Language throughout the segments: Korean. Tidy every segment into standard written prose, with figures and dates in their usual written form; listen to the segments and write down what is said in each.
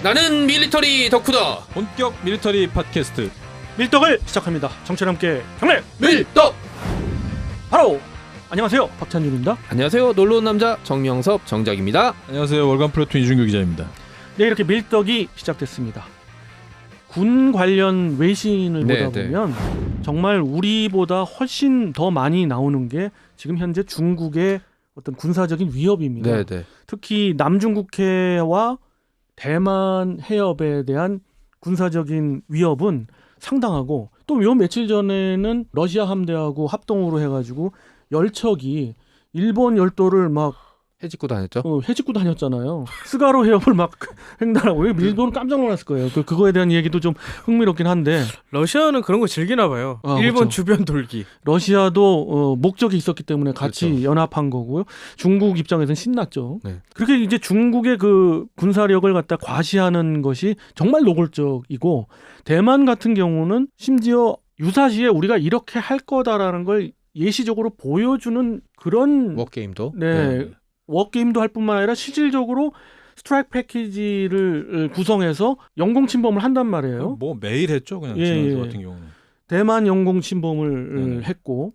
나는 밀리터리 덕후다. 본격 밀리터리 팟캐스트 밀떡을 시작합니다. 정치와 함께 경례 밀떡. 바로 안녕하세요, 박찬윤입니다. 안녕하세요, 놀러온 남자 정명섭 정작입니다. 안녕하세요. 월간 플래툰 이준규 기자입니다. 네, 이렇게 밀떡이 시작됐습니다. 군 관련 외신을 네, 보다 보면 정말 우리보다 훨씬 더 많이 나오는 게 지금 현재 중국의 어떤 군사적인 위협입니다. 네네. 특히 남중국해와 대만 해협에 대한 군사적인 위협은 상당하고, 또 요 며칠 전에는 러시아 함대하고 합동으로 해가지고 열척이 일본 열도를 막 해집고 다녔죠. 해집고 다녔잖아요. 스가로 해협을 막 횡단하고. 일본은 깜짝 놀랐을 거예요. 그거에 대한 얘기도 좀 흥미롭긴 한데, 러시아는 그런 거 즐기나 봐요. 그렇죠. 일본 주변 돌기. 러시아도 목적이 있었기 때문에 같이 그렇죠. 연합한 거고요. 중국 입장에서는 신났죠. 네. 그렇게 이제 중국의 그 군사력을 갖다 과시하는 것이 정말 노골적이고, 대만 같은 경우는 심지어 유사시에 우리가 이렇게 할 거다라는 걸 예시적으로 보여주는 그런 워게임도. 네. 워게임도 할 뿐만 아니라 실질적으로 스트라이크 패키지를 구성해서 영공 침범을 한단 말이에요. 뭐 매일 했죠, 그냥 예, 지난주 예. 같은 경우는. 대만 영공 침범을 했고,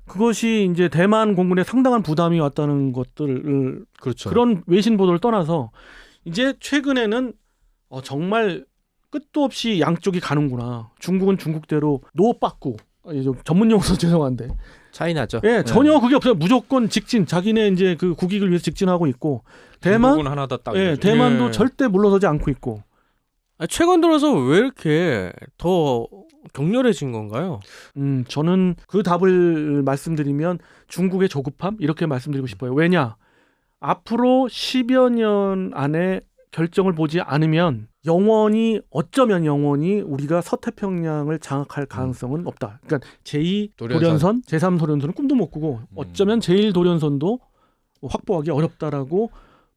그것이 이제 대만 공군에 상당한 부담이 왔다는 것들을, 그렇죠. 그런 외신 보도를 떠나서 이제 최근에는 정말 끝도 없이 양쪽이 가는구나. 중국은 중국대로 노빠꾸, 전문 용어서 죄송한데, 차이나죠. 예, 전혀 그게 없어요. 무조건 직진, 자기네 이제 그 국익을 위해서 직진하고 있고, 대만 하나다 딱. 예, 이거죠. 대만도 예. 절대 물러서지 않고 있고. 최근 들어서 왜 이렇게 더 격렬해진 건가요? 저는 그 답을 말씀드리면 중국의 조급함, 이렇게 말씀드리고 싶어요. 왜냐? 앞으로 10여 년 안에 결정을 보지 않으면 어쩌면 영원히 우리가 서태평양을 장악할 가능성은 없다. 그러니까 제2도련선, 제3도련선은 꿈도 못 꾸고, 어쩌면 제1도련선도 확보하기 어렵다라고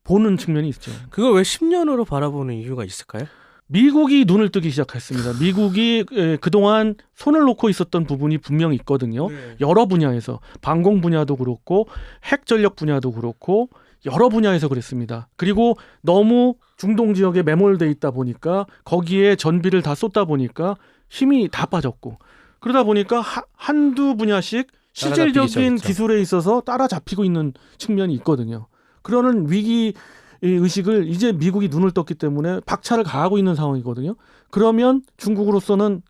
보는 측면이 있죠. 그걸 왜 10년으로 바라보는 이유가 있을까요? 미국이 눈을 뜨기 시작했습니다. 미국이 그동안 손을 놓고 있었던 부분이 분명히 있거든요. 여러 분야에서, 방공 분야도 그렇고 핵 전력 분야도 그렇고 여러 분야에서 그랬습니다. 그리고 너무 중동 지역에 매몰돼 있다 보니까, 거기에 전비를 다 쏟다 보니까 힘이 다 빠졌고, 그러다 보니까 한두 분야씩 실질적인 기술에 있어서 따라잡히고 있는 측면이 있거든요. 그러는 위기 의식을 이제 미국이 눈을 떴기 때문에 박차를 가하고 있는 상황이거든요. 그러면 중국으로서는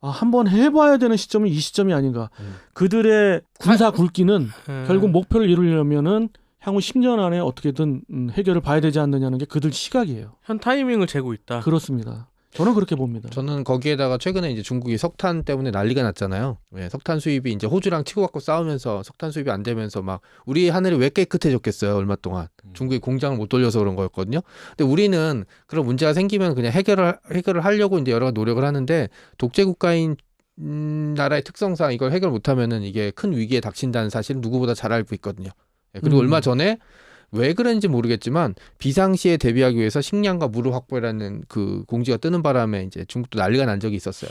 한번 해봐야 되는 시점이 이 시점이 아닌가. 그들의 군사 굵기는 결국 목표를 이루려면은 향후 10년 안에 어떻게든 해결을 봐야 되지 않느냐는 게 그들 시각이에요. 현 타이밍을 재고 있다. 그렇습니다. 저는 그렇게 봅니다. 저는 거기에다가 최근에 이제 중국이 석탄 때문에 난리가 났잖아요. 네, 석탄 수입이 이제 호주랑 치고받고 싸우면서 석탄 수입이 안 되면서 막 우리 하늘이 왜 깨끗해졌겠어요, 얼마 동안. 중국이 공장을 못 돌려서 그런 거였거든요. 근데 우리는 그런 문제가 생기면 그냥 해결을 하려고 이제 여러 노력을 하는데, 독재 국가인 나라의 특성상 이걸 해결 못하면은 이게 큰 위기에 닥친다는 사실은 누구보다 잘 알고 있거든요. 그리고 얼마 전에 왜 그런지 모르겠지만 비상시에 대비하기 위해서 식량과 물을 확보해라는 그 공지가 뜨는 바람에 이제 중국도 난리가 난 적이 있었어요.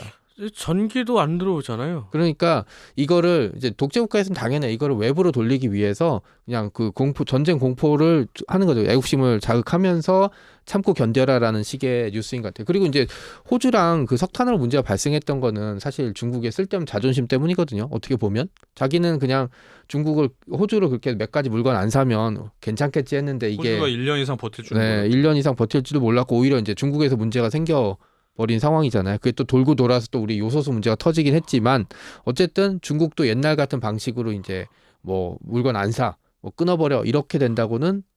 전기도 안 들어오잖아요. 그러니까 이거를 이제 독재 국가에서는 당연히 이거를 외부로 돌리기 위해서 그냥 그 전쟁 공포를 하는 거죠. 애국심을 자극하면서 참고 견뎌라라는 식의 뉴스인 것 같아요. 그리고 이제 호주랑 그 석탄으로 문제가 발생했던 거는 사실 중국의 쓸데없는 자존심 때문이거든요. 어떻게 보면 자기는 그냥 호주를 그렇게 몇 가지 물건 안 사면 괜찮겠지 했는데, 이게 호주가 1년 이상 버틸 줄은 몰랐죠. 1년 이상 버틸지도 몰랐고 오히려 이제 중국에서 문제가 생겨버린 상황이잖아요. 그게 또 돌고 돌아서 또 우리 요소수 문제가 터지긴 했지만, 어쨌든 중국도 옛날 같은 방식으로 이제 뭐 물건 안 사, 뭐 끊어버려 이렇게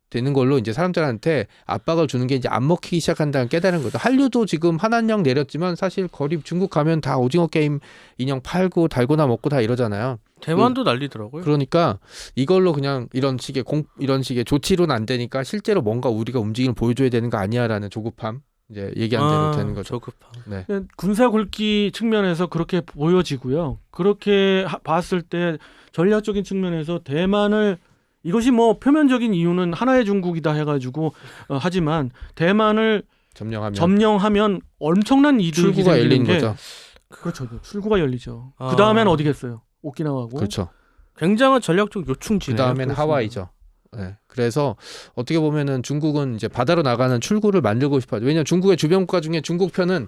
되는 걸로 이제 사람들한테 압박을 주는 게 이제 안 먹히기 시작한다는 깨달은 거죠. 한류도 지금 한한령 내렸지만 사실 거리 중국 가면 다 오징어 게임 인형 팔고 달고나 먹고 다 이러잖아요. 대만도 난리더라고요. 그러니까 이걸로 그냥 이런 식의 조치로는 안 되니까 실제로 뭔가 우리가 움직임을 보여줘야 되는 거 아니야라는 조급함, 이제 얘기한 대로 되는 거죠. 조급함. 네. 군사 굵기 측면에서 그렇게 보여지고요. 그렇게 봤을 때 전략적인 측면에서 대만을, 이것이 뭐 표면적인 이유는 하나의 중국이다 해가지고 하지만 대만을 점령하면 엄청난 이득이 출구가 열리는 거죠. 그렇죠. 출구가 열리죠. 그 다음엔 어디겠어요? 오키나와고. 그렇죠. 굉장한 전략적 요충지네요. 그 다음엔 하와이죠. 네. 그래서 어떻게 보면은 중국은 이제 바다로 나가는 출구를 만들고 싶어요. 왜냐하면 중국의 주변 국가 중에 중국 편은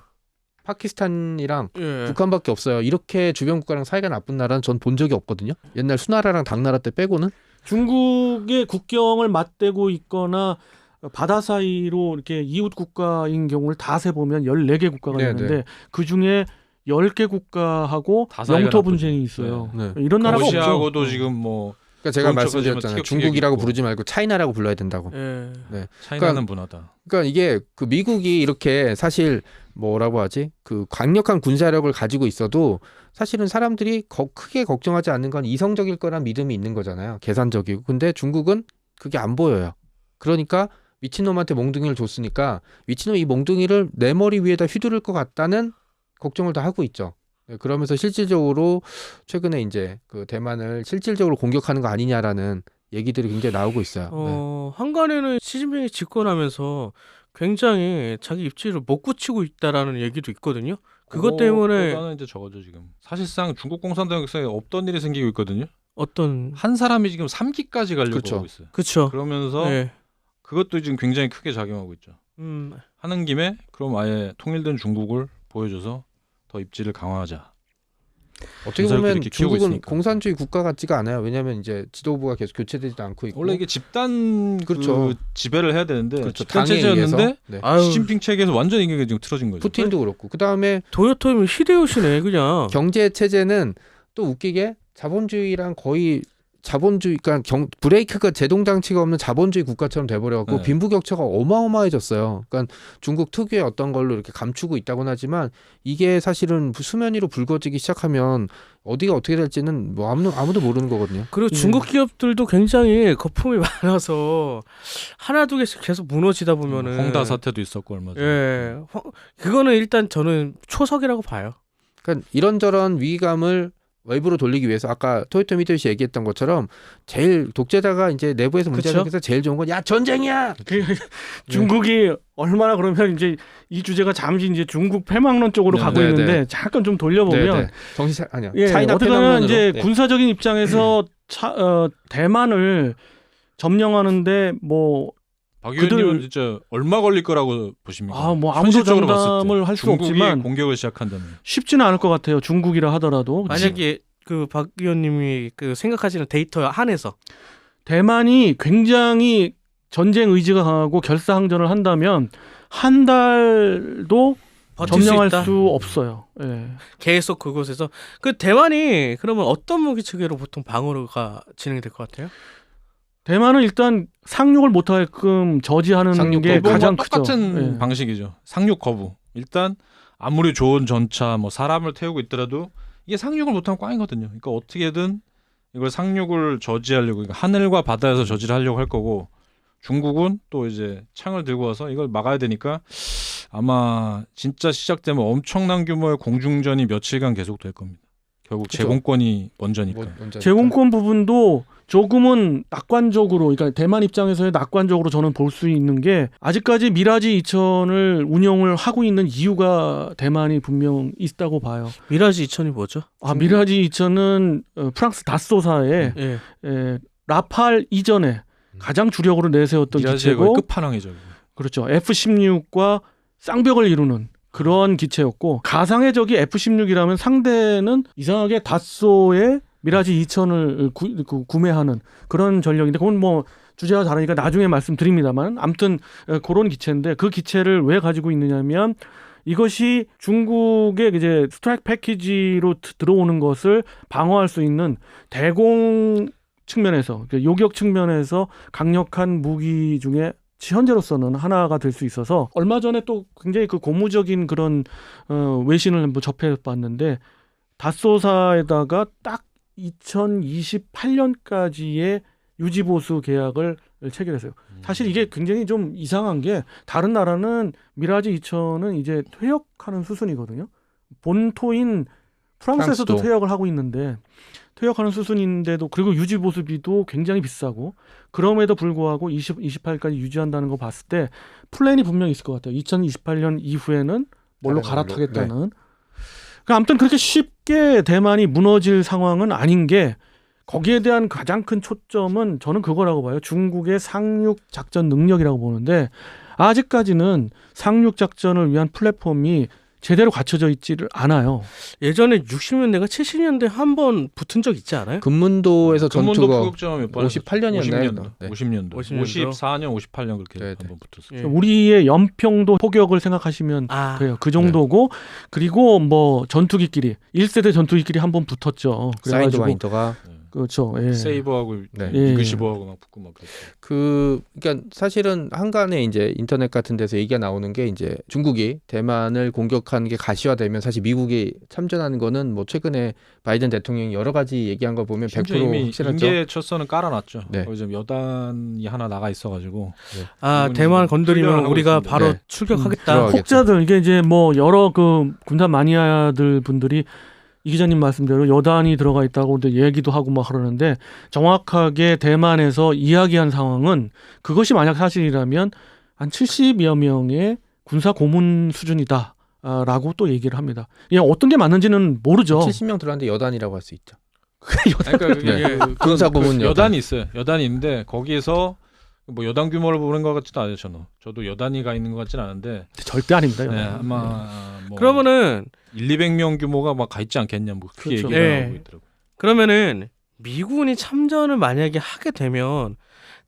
파키스탄이랑 예. 북한밖에 없어요. 이렇게 주변 국가랑 사이가 나쁜 나라는 전 본 적이 없거든요. 옛날 수나라랑 당나라 때 빼고는. 중국의 국경을 맞대고 있거나 바다 사이로 이렇게 이웃 국가인 경우를 다 세보면 14개 국가가 네, 되는데 네. 그중에 10개 국가하고 다 사이가 영토 나쁘죠. 분쟁이 있어요. 네. 이런 나라가 없죠. 러시아하고도 지금 뭐 그러니까 제가 그런 말씀드렸잖아요. 쪽까지만 중국이라고 있고. 부르지 말고 차이나라고 불러야 된다고. 예. 차이나는 문화다. 그러니까 이게 그 미국이 이렇게 사실 뭐라고 하지? 그 강력한 군사력을 가지고 있어도 사실은 사람들이 크게 걱정하지 않는 건 이성적일 거란 믿음이 있는 거잖아요. 계산적이고. 근데 중국은 그게 안 보여요. 그러니까 미친놈한테 몽둥이를 줬으니까 미친놈 이 몽둥이를 내 머리 위에다 휘두를 것 같다는 걱정을 다 하고 있죠. 네, 그러면서 실질적으로 최근에 이제 그 대만을 실질적으로 공격하는 거 아니냐라는 얘기들이 굉장히 나오고 있어요. 네. 한간에는 시진핑이 집권하면서 굉장히 자기 입지를 못 굳히고 있다라는 얘기도 있거든요. 그것 때문에 나는 이제 저거죠 지금. 사실상 중국 공산당 역사에 없던 일이 생기고 있거든요. 어떤 한 사람이 지금 3기까지 가려고 그렇죠. 하고 있어요. 그쵸. 그러면서 예. 그것도 지금 굉장히 크게 작용하고 있죠. 하는 김에 그럼 아예 통일된 중국을 보여줘서 더 입지를 강화하자. 어떻게 군사력도 보면 이렇게 키우고 중국은 있으니까. 공산주의 국가 같지가 않아요. 왜냐하면 이제 지도부가 계속 교체되지도 않고 있고. 원래 이게 집단 그렇죠. 그 지배를 해야 되는데 그렇죠. 집단 당에 의해서. 체제였는데 네. 아유, 시진핑 체계에서 완전히 이게 지금 틀어진 거죠. 푸틴도 그렇고. 그다음에 도요토미 히데요시네 그냥. 경제 체제는 또 웃기게 자본주의랑 거의 자본주의, 그러니까 브레이크가 제동 장치가 없는 자본주의 국가처럼 돼버려갖고 네. 빈부격차가 어마어마해졌어요. 그러니까 중국 특유의 어떤 걸로 이렇게 감추고 있다고는 하지만 이게 사실은 수면 위로 붉어지기 시작하면 어디가 어떻게 될지는 뭐 아무도 모르는 거거든요. 그리고 중국 기업들도 굉장히 거품이 많아서 하나 두 개씩 계속 무너지다 보면은 홍다 사태도 있었고 얼마 전에. 예, 그거는 일단 저는 초석이라고 봐요. 그러니까 이런저런 위기감을 외부로 돌리기 위해서 아까 토요토미 히데요시 얘기했던 것처럼 제일 독재자가 이제 내부에서 문제가 그쵸? 생겨서 제일 좋은 건 야 전쟁이야. 중국이 얼마나 그러면 이제 이 주제가 잠시 이제 중국 패망론 쪽으로 네, 가고 네, 있는데 네. 잠깐 좀 돌려보면 네네. 정신 아니요. 예, 차이나 어떻게 보면 패망론으로. 이제 네. 군사적인 입장에서 대만을 점령하는데 뭐 박 의원님은 그들- 진짜 얼마 걸릴 거라고 보십니까? 뭐 아무도 현실적으로 봤을 때 장담을 할 수 중국이 없지만 공격을 시작한다면 쉽지는 않을 것 같아요. 중국이라 하더라도 만약에 그 박 의원님이 그 생각하시는 데이터 한해서 대만이 굉장히 전쟁 의지가 강하고 결사항전을 한다면 한 달도 버틸 수 점령할 있다. 수 없어요. 예. 계속 그곳에서 그 대만이 그러면 어떤 무기 체계로 보통 방어가 진행이 될 것 같아요? 대만은 일단 상륙을 못하게끔 저지하는 상륙 게 거부. 가장 뭐 크죠. 똑같은 예. 방식이죠. 상륙 거부. 일단 아무리 좋은 전차, 뭐 사람을 태우고 있더라도 이게 상륙을 못하면 꽝이거든요. 그러니까 어떻게든 이걸 상륙을 저지하려고, 그러니까 하늘과 바다에서 저지를 하려고 할 거고, 중국은 또 이제 창을 들고 와서 이걸 막아야 되니까 아마 진짜 시작되면 엄청난 규모의 공중전이 며칠간 계속될 겁니다. 결국 그쵸. 제공권이 먼저니까. 먼저니까. 제공권 부분도 조금은 낙관적으로, 그러니까 대만 입장에서의 낙관적으로 저는 볼 수 있는 게 아직까지 미라지 2000을 운영을 하고 있는 이유가 대만이 분명 있다고 봐요. 미라지 2000이 뭐죠? 미라지 2000은 프랑스 다쏘사의 예. 라팔 이전에 가장 주력으로 내세웠던 미라지의 기체고, 끝판왕이죠. 그렇죠. F-16과 쌍벽을 이루는 그런 기체였고, 가상의 적이 F-16이라면 상대는 이상하게 다쏘의 미라지 2000을 구매하는 그런 전력인데, 그건 뭐 주제가 다르니까 나중에 말씀드립니다만, 아무튼 그런 기체인데, 그 기체를 왜 가지고 있느냐면 이것이 중국의 이제 스트라이크 패키지로 들어오는 것을 방어할 수 있는 대공 측면에서, 요격 측면에서 강력한 무기 중에 현재로서는 하나가 될 수 있어서, 얼마 전에 또 굉장히 그 고무적인 그런 외신을 한번 접해봤는데, 다쏘사에다가 딱 2028년까지의 유지보수 계약을 체결했어요. 사실 이게 굉장히 좀 이상한 게, 다른 나라는 미라지 2000은 이제 퇴역하는 수순이거든요. 본토인 프랑스에서도 프랑스도. 퇴역을 하고 있는데, 퇴역하는 수순인데도, 그리고 유지보수비도 굉장히 비싸고, 그럼에도 불구하고 28까지 유지한다는 거 봤을 때 플랜이 분명히 있을 것 같아요. 2028년 이후에는 뭘로 다른 걸로. 갈아타겠다는. 그러니까 아무튼 그렇게 쉽게 대만이 무너질 상황은 아닌 게, 거기에 대한 가장 큰 초점은 저는 그거라고 봐요. 중국의 상륙 작전 능력이라고 보는데 아직까지는 상륙 작전을 위한 플랫폼이 제대로 갖춰져 있지를 않아요. 예전에 60년대가 70년대 한 번 붙은 적 있지 않아요? 금문도에서 금문도 전투가 포격전 몇번 58년이었나요? 50년도, 네. 50년도, 50년도. 54년, 58년 그렇게 네, 한번 붙었어요. 예. 우리의 연평도 포격을 생각하시면 아, 그래요. 그 정도고 그리고 뭐 전투기끼리 1세대 전투기끼리 한 번 붙었죠. 사이드 그래가지고 와인더가 그렇죠. 예. 세이버하고 네. 이그시버하고 막 붙고 막 그랬어요. 그러니까 사실은 한간에 이제 인터넷 같은 데서 얘기가 나오는 게 이제 중국이 대만을 공격한 게 가시화되면 사실 미국이 참전하는 거는 뭐 최근에 바이든 대통령이 여러 가지 얘기한 거 보면 100% 이미 확실하죠. 인계 첫선은 깔아놨죠. 네. 거기 지금 여단이 하나 나가 있어가지고 아 미군이 대만 지금 건드리면 훈련을 우리가 하고 있습니다. 바로 네. 출격하겠다. 들어가겠죠. 혹자들 이게 이제 뭐 여러 그 군사 마니아들 분들이 이 기자님 말씀대로 여단이 들어가 있다고 이제 얘기도 하고 막 그러는데 정확하게 대만에서 이야기한 상황은 그것이 만약 사실이라면 한 70여 명의 군사 고문 수준이다. 라고 또 얘기를 합니다. 그냥 어떤 게 맞는지는 모르죠. 70명 들어왔는데 여단이라고 할 수 있죠. 그러니까 그게 네. 그 군사고문 여단이 있어요. 여단이 있는데 거기에서 뭐 여단 규모를 보는 것 같지도 않아요. 저도 여단위가 있는 것 같지는 않은데 절대 아닙니다. 네, 여단. 아마 뭐 그러면은 1,200명 규모가 막 가 있지 않겠냐 뭐 그렇게 그렇죠. 얘기를 예. 하고 있더라고요. 그러면은 미군이 참전을 만약에 하게 되면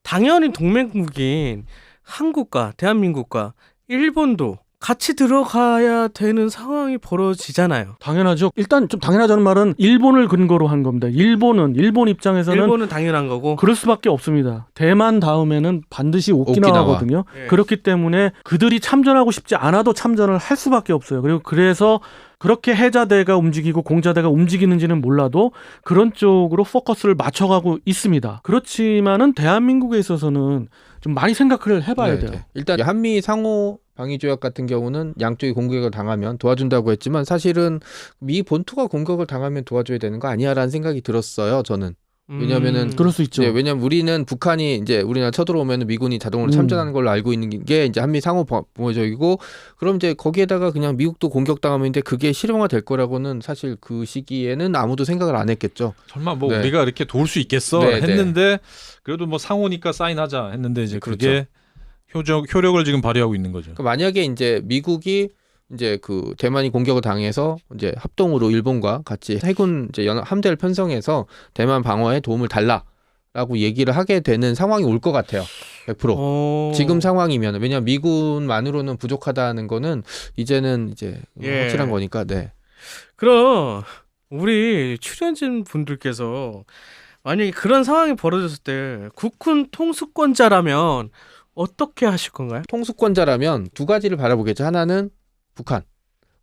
당연히 동맹국인 한국과 대한민국과 일본도 같이 들어가야 되는 상황이 벌어지잖아요. 당연하죠. 일단 좀 당연하다는 말은 일본을 근거로 한 겁니다. 일본 입장에서는 일본은 당연한 거고. 그럴 수밖에 없습니다. 대만 다음에는 반드시 오키나와거든요. 예. 그렇기 때문에 그들이 참전하고 싶지 않아도 참전을 할 수밖에 없어요. 그리고 그래서 그렇게 해자대가 움직이고 공자대가 움직이는지는 몰라도 그런 쪽으로 포커스를 맞춰가고 있습니다. 그렇지만은 대한민국에 있어서는 좀 많이 생각을 해봐야 네, 돼요. 네. 일단 한미 상호 방위 조약 같은 경우는 양쪽이 공격을 당하면 도와준다고 했지만 사실은 미 본토가 공격을 당하면 도와줘야 되는 거 아니야라는 생각이 들었어요. 저는. 왜냐면은 그럴 수 있죠. 네, 왜냐면 우리는 북한이 이제 우리나라 쳐들어오면 미군이 자동으로 참전하는 걸로 알고 있는 게 이제 한미 상호 방어적이고 그럼 이제 거기에다가 그냥 미국도 공격당하면 그게 실용화 될 거라고는 사실 그 시기에는 아무도 생각을 안 했겠죠. 설마 뭐 네. 우리가 이렇게 도울 수 있겠어 네, 했는데 그래도 뭐 상호니까 사인하자 했는데 이제 그게 효력을 지금 발휘하고 있는 거죠. 그러니까 만약에 이제 미국이 이제 그 대만이 공격을 당해서 이제 합동으로 일본과 같이 해군 이제 함대를 편성해서 대만 방어에 도움을 달라라고 얘기를 하게 되는 상황이 올 것 같아요. 100%. 지금 상황이면 왜냐면 미군만으로는 부족하다는 거는 이제는 이제 예. 확실한 거니까. 네. 그럼 우리 출연진 분들께서 만약에 그런 상황이 벌어졌을 때 국군 통수권자라면 어떻게 하실 건가요? 통수권자라면 두 가지를 바라보겠죠. 하나는 북한.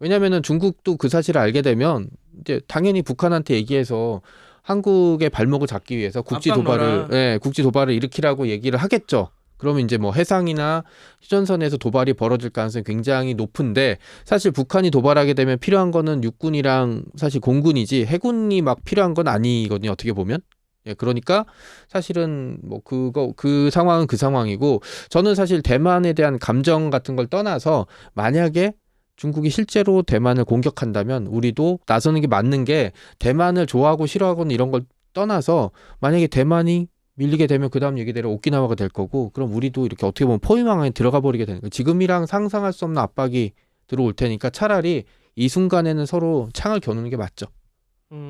왜냐면은 중국도 그 사실을 알게 되면 이제 당연히 북한한테 얘기해서 한국의 발목을 잡기 위해서 국지 도발을 일으키라고 얘기를 하겠죠. 그러면 이제 뭐 해상이나 휴전선에서 도발이 벌어질 가능성이 굉장히 높은데 사실 북한이 도발하게 되면 필요한 거는 육군이랑 사실 공군이지 해군이 막 필요한 건 아니거든요. 어떻게 보면. 예, 그러니까 사실은 뭐 그 상황은 그 상황이고 저는 사실 대만에 대한 감정 같은 걸 떠나서 만약에 중국이 실제로 대만을 공격한다면 우리도 나서는 게 맞는 게 대만을 좋아하고 싫어하고는 이런 걸 떠나서 만약에 대만이 밀리게 되면 그 다음 얘기대로 오키나와가 될 거고 그럼 우리도 이렇게 어떻게 보면 포위망에 들어가 버리게 되는 거예요. 지금이랑 상상할 수 없는 압박이 들어올 테니까 차라리 이 순간에는 서로 창을 겨누는 게 맞죠.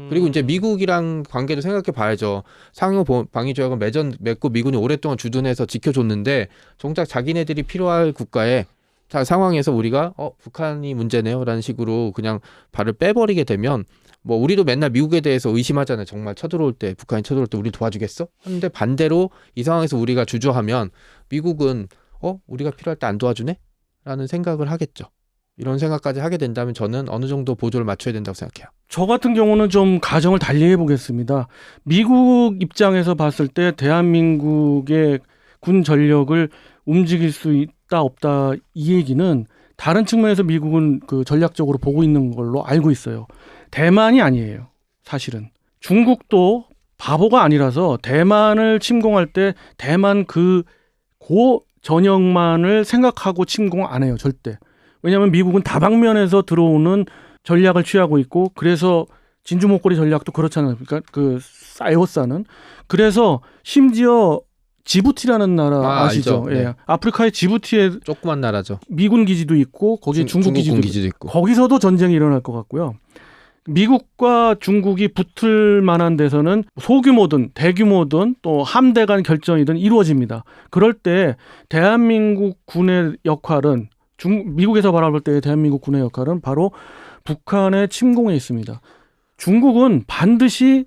그리고 이제 미국이랑 관계도 생각해 봐야죠. 상호 방위 조약은 맺고 미군이 오랫동안 주둔해서 지켜줬는데 정작 자기네들이 필요할 국가에 상황에서 우리가 북한이 문제네요라는 식으로 그냥 발을 빼버리게 되면 뭐 우리도 맨날 미국에 대해서 의심하잖아요. 정말 북한이 쳐들어올 때 우리 도와주겠어? 하는데 반대로 이 상황에서 우리가 주저하면 미국은 우리가 필요할 때 안 도와주네? 라는 생각을 하겠죠. 이런 생각까지 하게 된다면 저는 어느 정도 보조를 맞춰야 된다고 생각해요. 저 같은 경우는 좀 가정을 달리 해보겠습니다. 미국 입장에서 봤을 때 대한민국의 군 전력을 움직일 수 있다 없다 이 얘기는 다른 측면에서 미국은 그 전략적으로 보고 있는 걸로 알고 있어요. 대만이 아니에요. 사실은 중국도 바보가 아니라서 대만을 침공할 때 대만 그 전역만을 생각하고 침공 안 해요. 절대. 왜냐하면 미국은 다방면에서 들어오는 전략을 취하고 있고 그래서 진주 목걸이 전략도 그렇잖아요. 그러니까 그 에워싸는. 그래서 심지어 지부티라는 나라 아시죠? 알죠. 네. 예. 아프리카의 지부티에 조그만 나라죠. 미군 기지도 있고 거기에 중국 기지도 있고. 거기서도 전쟁이 일어날 것 같고요. 미국과 중국이 붙을 만한 데서는 소규모든 대규모든 또 함대 간 결전이든 이루어집니다. 그럴 때 대한민국 군의 역할은 미국에서 바라볼 때 대한민국 군의 역할은 바로 북한의 침공에 있습니다. 중국은 반드시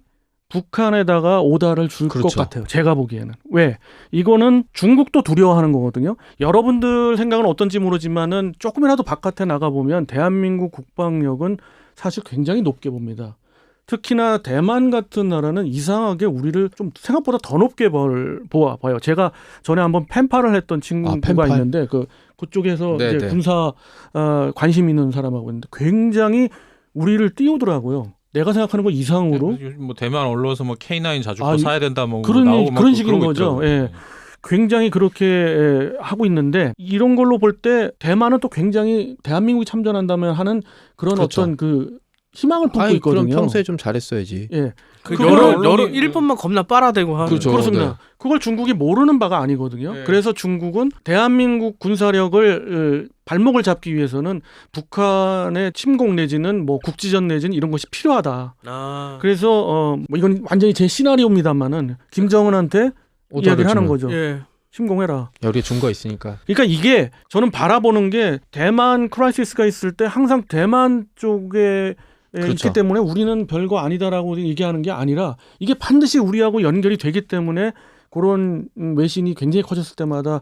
북한에다가 오다를 줄 것 그렇죠. 같아요. 제가 보기에는. 왜? 이거는 중국도 두려워하는 거거든요. 여러분들 생각은 어떤지 모르지만은 조금이라도 바깥에 나가보면 대한민국 국방력은 사실 굉장히 높게 봅니다. 특히나 대만 같은 나라는 이상하게 우리를 좀 생각보다 더 높게 봐요. 제가 전에 한번 펜팔을 했던 친구가 펜팔? 있는데 그쪽에서 네, 이제 네. 군사 관심 있는 사람하고 있는데 굉장히 우리를 띄우더라고요. 내가 생각하는 거 이상으로 요즘 뭐 대만 언론에서 뭐 K9 자주포 아, 사야 된다 뭐 그런 나오고 막 그런 식인 그러고 거죠. 있더라고요. 예. 굉장히 그렇게 하고 있는데 이런 걸로 볼 때 대만은 또 굉장히 대한민국이 참전한다면 하는 그런 그렇죠. 어떤 그 희망을 품고 아니, 있거든요. 그럼 평소에 좀 잘했어야지. 예. 그 그거를 여러 일본만 겁나 빨아대고 하는. 그렇죠. 그렇습니다. 네. 그걸 중국이 모르는 바가 아니거든요. 네. 그래서 중국은 대한민국 군사력을 발목을 잡기 위해서는 북한의 침공 내지는 뭐 국지전 내지는 이런 것이 필요하다. 아. 그래서 뭐 이건 완전히 제 시나리오입니다만은 김정은한테 이야기를 하는 거죠. 예. 침공해라. 우리 준 거 있으니까. 그러니까 이게 저는 바라보는 게 대만 크라이시스가 있을 때 항상 대만 쪽에 그렇죠. 있기 때문에 우리는 별거 아니다라고 얘기하는 게 아니라 이게 반드시 우리하고 연결이 되기 때문에 그런 외신이 굉장히 커졌을 때마다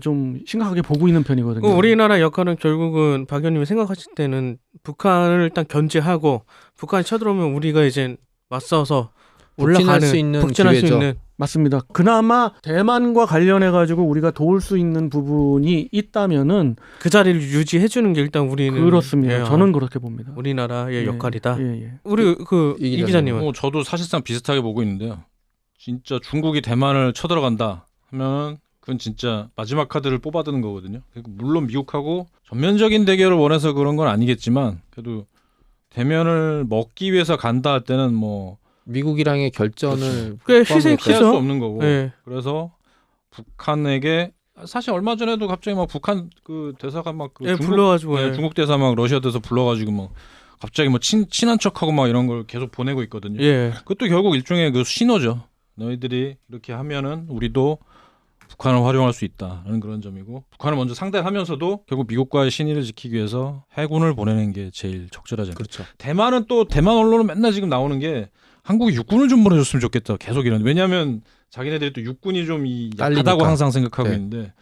좀 심각하게 보고 있는 편이거든요. 그 우리나라 역할은 결국은 박 의원님이 생각하실 때는 북한을 일단 견제하고 북한이 쳐들어오면 우리가 이제 맞서서 북진할 올라가는 수 있는 북진할 수 기회죠. 있는. 맞습니다. 그나마 대만과 관련해 가지고 우리가 도울 수 있는 부분이 있다면은 그 자리를 유지해 주는 게 일단 우리는 그렇습니다. 예, 저는 그렇게 봅니다. 우리나라의 예, 역할이다. 예, 예. 우리 그 이 이 기자님은 뭐 저도 사실상 비슷하게 보고 있는데요. 진짜 중국이 대만을 쳐들어간다 하면 그건 진짜 마지막 카드를 뽑아드는 거거든요. 물론 미국하고 전면적인 대결을 원해서 그런 건 아니겠지만 그래도 대면을 먹기 위해서 간다 할 때는 뭐 미국이랑의 결전을 꽤 희생이 피할 크죠. 수 없는 거고. 예. 그래서 북한에게 사실 얼마 전에도 갑자기 막 북한 그 대사가 막 그 예, 불러가지고 예. 중국 대사 막 러시아 대사 불러가지고 막 갑자기 뭐 친한 척하고 막 이런 걸 계속 보내고 있거든요. 예. 그것도 결국 일종의 그 신호죠. 너희들이 이렇게 하면은 우리도 북한을 활용할 수 있다는 그런 점이고 북한을 먼저 상대를 하면서도 결국 미국과의 신의를 지키기 위해서 해군을 보내는 게 제일 적절하잖아요. 그렇죠. 대만은 또 대만 언론은 맨날 지금 나오는 게 한국이 육군을 좀 보내줬으면 좋겠다. 계속 이런. 왜냐하면 자기네들이 또 육군이 좀 약하다고 딸리니까. 항상 생각하고 네. 있는데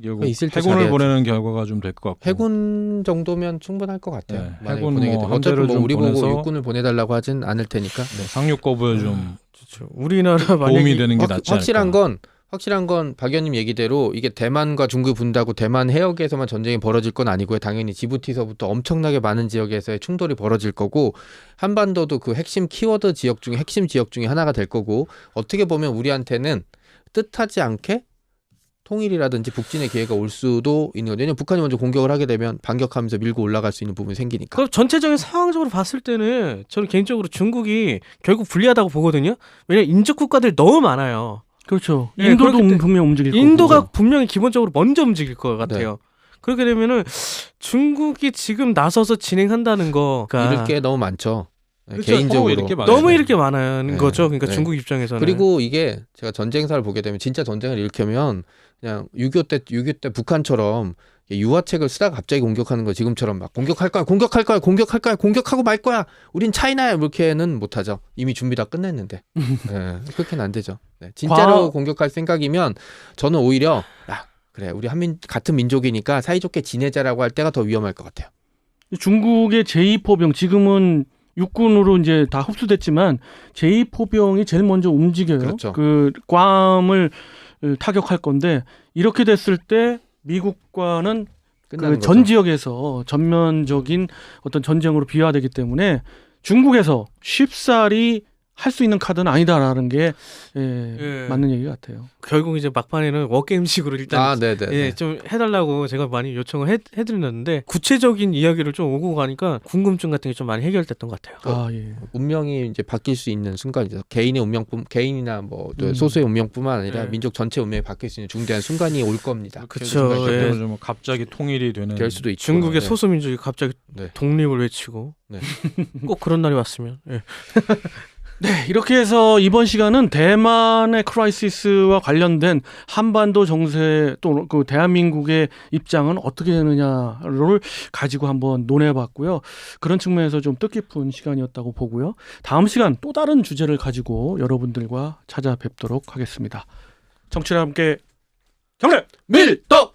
결국 있을 때 해군을 잘해야죠. 보내는 결과가 좀 될 것 같고. 해군 정도면 충분할 것 같아요. 네, 만약에 해군 보내게 뭐 되면. 어차피 함대를 뭐 좀 우리 보고 보내서 육군을 보내달라고 하진 않을 테니까. 뭐 상륙 거부에 좀 그렇죠. 우리나라 도움이 만약에 되는 게 낫지 않을까. 확실한 건 박 의원님 얘기대로 이게 대만과 중국이 분다고 대만 해역에서만 전쟁이 벌어질 건 아니고요. 당연히 지부티서부터 엄청나게 많은 지역에서의 충돌이 벌어질 거고 한반도도 그 핵심 키워드 지역 중에 핵심 지역 중에 하나가 될 거고 어떻게 보면 우리한테는 뜻하지 않게 통일이라든지 북진의 기회가 올 수도 있는 거죠. 왜냐하면 북한이 먼저 공격을 하게 되면 반격하면서 밀고 올라갈 수 있는 부분이 생기니까. 그럼 전체적인 상황적으로 봤을 때는 저는 개인적으로 중국이 결국 불리하다고 보거든요. 왜냐면 인접 국가들 너무 많아요. 그렇죠. 예, 인도도 그렇기 때문에 분명 움직일 거고. 인도가 분명히 기본적으로 먼저 움직일 것 같아요. 네. 그렇게 되면은 중국이 지금 나서서 진행한다는 거가 잃을 게 너무 많죠. 네, 그렇죠. 개인적으로. 잃을 게 많아요. 너무 이렇게 많은 네. 거죠. 그러니까 네. 중국 입장에서는. 그리고 이게 제가 전쟁사를 보게 되면 진짜 전쟁을 일으키면 그냥 6.25 때 북한처럼 유화책을 쓰다가 갑자기 공격하는 거 지금처럼 막 공격할 거야 공격하고 말 거야 우린 차이나야 이렇게는 못하죠. 이미 준비 다 끝냈는데. 네, 그렇게는 안 되죠. 네, 진짜로 공격할 생각이면 저는 오히려 그래 우리 같은 민족이니까 사이좋게 지내자라고 할 때가 더 위험할 것 같아요. 중국의 제2포병 지금은 육군으로 이제 다 흡수됐지만 제2포병이 제일 먼저 움직여요. 그렇죠. 그 괌을 타격할 건데 이렇게 됐을 때 미국과는 끝나는 그 거죠. 전 지역에서 전면적인 어떤 전쟁으로 비화되기 때문에 중국에서 쉽사리 할 수 있는 카드는 아니다라는 게 예. 맞는 얘기 같아요. 결국 이제 막판에는 워게임식으로 일단 아, 네네. 예, 좀 해달라고 제가 많이 요청을 해드렸는데 구체적인 이야기를 좀 오고 가니까 궁금증 같은 게 좀 많이 해결됐던 것 같아요. 아 예. 운명이 이제 바뀔 수 있는 순간이죠. 개인의 개인이나 뭐 또 소수의 운명뿐만 아니라 네. 민족 전체 운명이 바뀔 수 있는 중대한 순간이 올 겁니다. 그쵸. 예. 뭐 갑자기 통일이 되는 될 수도 있고. 중국의 네. 소수민족이 갑자기 네. 독립을 외치고 네. 꼭 그런 날이 왔으면 예. 네, 이렇게 해서 이번 시간은 대만의 크라이시스와 관련된 한반도 정세 또 그 대한민국의 입장은 어떻게 되느냐를 가지고 한번 논해봤고요. 그런 측면에서 좀 뜻깊은 시간이었다고 보고요. 다음 시간 또 다른 주제를 가지고 여러분들과 찾아뵙도록 하겠습니다. 정치와 함께 경례 밀떡